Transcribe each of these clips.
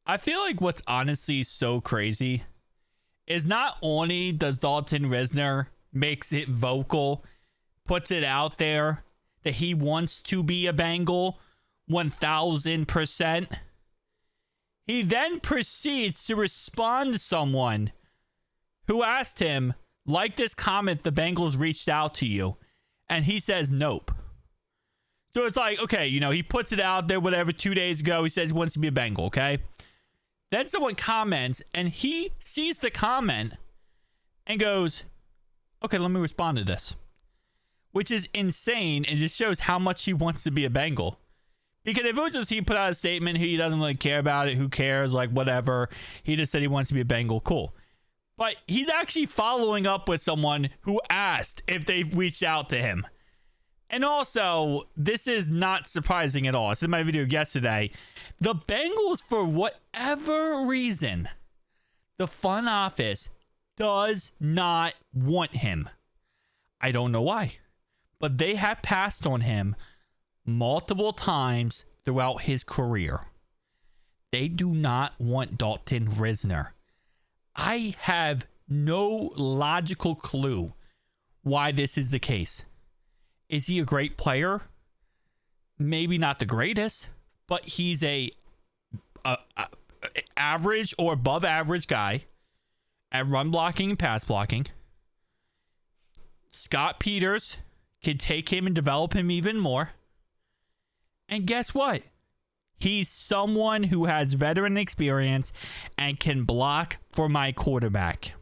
I feel like what's honestly so crazy is not only does Dalton Risner makes it vocal, puts it out there that he wants to be a Bengal 1000%. He then proceeds to respond to someone who asked him, like this comment, the Bengals reached out to you. And he says, nope. So it's like, okay, you know, he puts it out there, whatever, 2 days ago. He says he wants to be a Bengal, okay? Then someone comments, and he sees the comment and goes, okay, let me respond to this. Which is insane, and just shows how much he wants to be a Bengal. Because if it was just he put out a statement, he doesn't really care about it, who cares, like whatever. He just said he wants to be a Bengal, cool. But he's actually following up with someone who asked if they've reached out to him. And also, this is not surprising at all. I said in my video yesterday, the Bengals, for whatever reason, the front office does not want him. I don't know why, but they have passed on him multiple times throughout his career. They do not want Dalton Risner. I have no logical clue why this is the case. Is he a great player? Maybe not the greatest, but he's a average or above average guy at run blocking and pass blocking. Scott Peters can take him and develop him even more. And guess what? He's someone who has veteran experience and can block for my quarterback.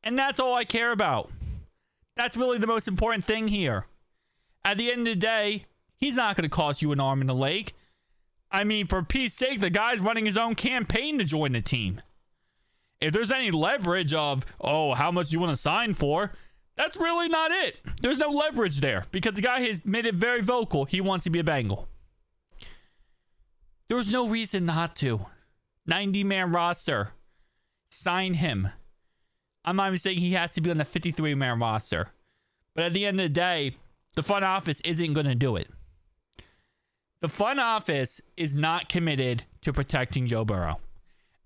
And that's all I care about. That's really the most important thing here. At the end of the day, he's not going to cost you an arm and a leg. I mean, for Pete's sake, the guy's running his own campaign to join the team. If there's any leverage of, oh, how much you want to sign for, that's really not it. There's no leverage there because the guy has made it very vocal. He wants to be a Bengal. There's no reason not to. 90-man roster. Sign him. I'm not even saying he has to be on the 53-man roster. But at the end of the day, the front office isn't going to do it. The front office is not committed to protecting Joe Burrow.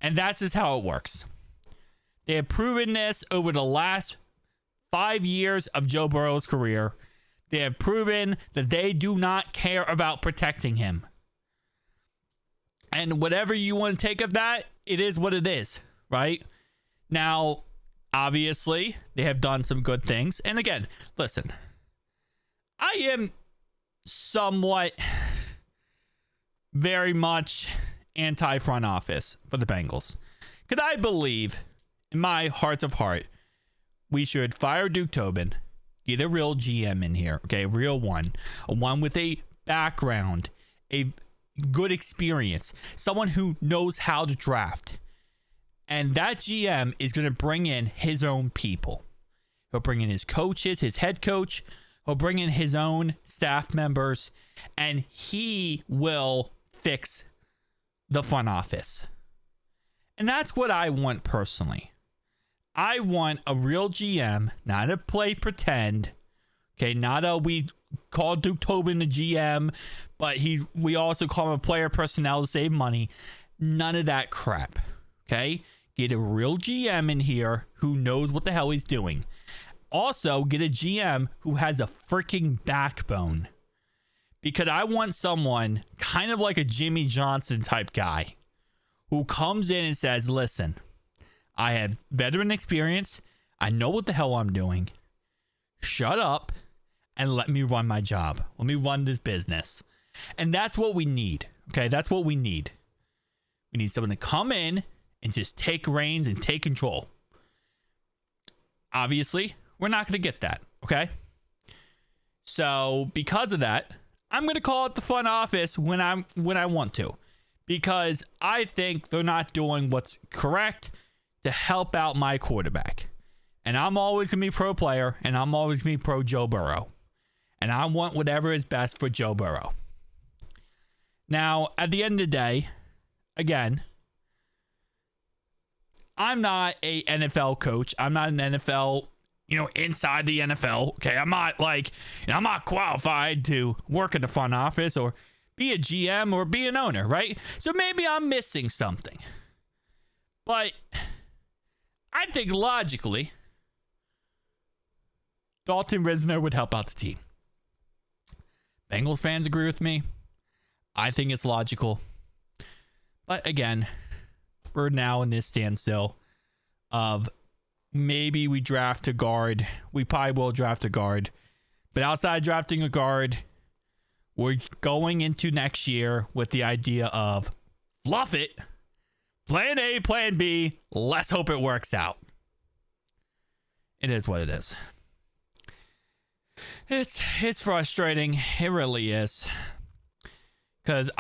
And that's just how it works. They have proven this over the last 5 years of Joe Burrow's career. They have proven that they do not care about protecting him. And whatever you want to take of that, it is what it is, right? Now, obviously, they have done some good things. And again, listen, I am somewhat very much anti-front office for the Bengals. Because I believe, in my heart of heart, we should fire Duke Tobin, get a real GM in here, okay, a real one. A one with a background, a good experience, someone who knows how to draft. And that GM is going to bring in his own people. He'll bring in his coaches, his head coach. He'll bring in his own staff members. And he will fix the front office. And that's what I want personally. I want a real GM, not a play pretend. Okay, not a we call Duke Tobin the GM, but we also call him a player personnel to save money. None of that crap. Okay? Get a real GM in here who knows what the hell he's doing. Also, get a GM who has a freaking backbone. Because I want someone kind of like a Jimmy Johnson type guy who comes in and says, listen, I have veteran experience. I know what the hell I'm doing. Shut up and let me run my job. Let me run this business. And that's what we need. Okay, that's what we need. We need someone to come in and just take reins and take control. Obviously, we're not going to get that, okay? So, because of that, I'm going to call it the front office when I want to. Because I think they're not doing what's correct to help out my quarterback. And I'm always going to be pro player, and I'm always going to be pro Joe Burrow. And I want whatever is best for Joe Burrow. Now, at the end of the day, again, I'm not a NFL coach. I'm not an NFL, inside the NFL. Okay, I'm not qualified to work in the front office or be a GM or be an owner, right? So maybe I'm missing something. But I think logically, Dalton Risner would help out the team. Bengals fans agree with me. I think it's logical. But again, we're now in this standstill of maybe we draft a guard. We probably will draft a guard. But outside drafting a guard, we're going into next year with the idea of fluff it. Plan A, plan B. Let's hope it works out. It is what it is. It's frustrating. It really is. Because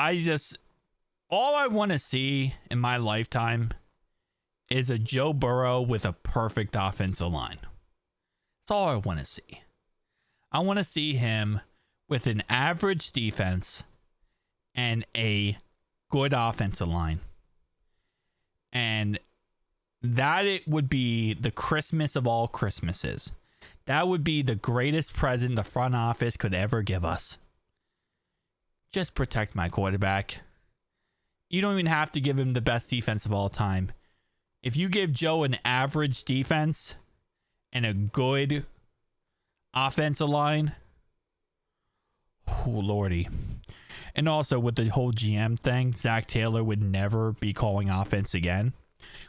all I want to see in my lifetime is a Joe Burrow with a perfect offensive line. That's all I want to see. I want to see him with an average defense and a good offensive line. And that it would be the Christmas of all Christmases. That would be the greatest present the front office could ever give us. Just protect my quarterback. You don't even have to give him the best defense of all time. If you give Joe an average defense and a good offensive line, oh lordy. And also with the whole GM thing, Zach Taylor would never be calling offense again.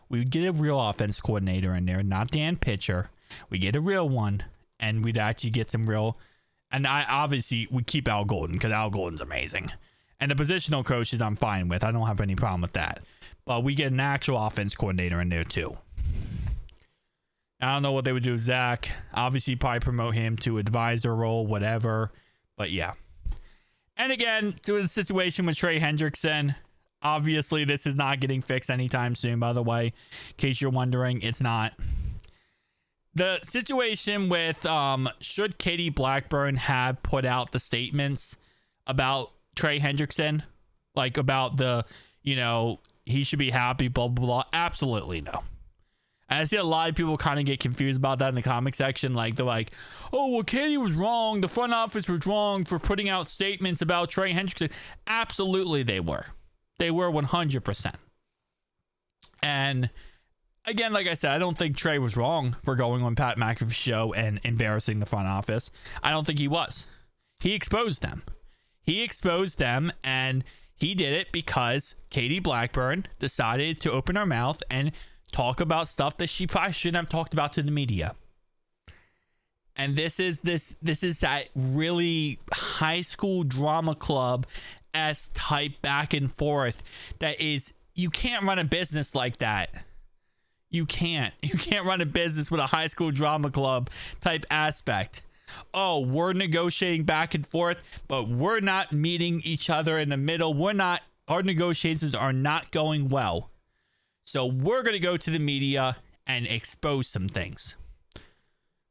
We would get a real offense coordinator in there, not Dan Pitcher. We get a real one, and we'd actually get some real. And we keep Al Golden because Al Golden's amazing. And the positional coaches I'm fine with. I don't have any problem with that. But we get an actual offense coordinator in there too. I don't know what they would do with Zach. Obviously, probably promote him to advisor role, whatever. But yeah. And again, to the situation with Trey Hendrickson, obviously this is not getting fixed anytime soon, by the way. In case you're wondering, it's not. The situation with should Katie Blackburn have put out the statements about Trey Hendrickson, like about the, he should be happy, blah, blah, blah. Absolutely no. And I see a lot of people kind of get confused about that in the comic section. Like, they're like, oh, well, Katie was wrong. The front office was wrong for putting out statements about Trey Hendrickson. Absolutely, they were. They were 100%. And again, like I said, I don't think Trey was wrong for going on Pat McAfee's show and embarrassing the front office. I don't think he was. He exposed them. And he did it because Katie Blackburn decided to open her mouth and talk about stuff that she probably shouldn't have talked about to the media. And this is that really high school drama club type back and forth that is, you can't run a business like that. You can't run a business with a high school drama club type aspect. Oh, we're negotiating back and forth, but we're not meeting each other in the middle. Our negotiations are not going well. So we're going to go to the media and expose some things.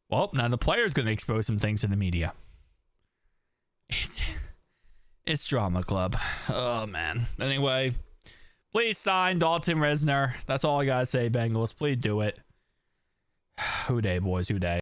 Well, now the player's going to expose some things to the media. It's drama club. Oh, man. Anyway, please sign Dalton Risner. That's all I got to say, Bengals. Please do it. Who day, boys? Who day?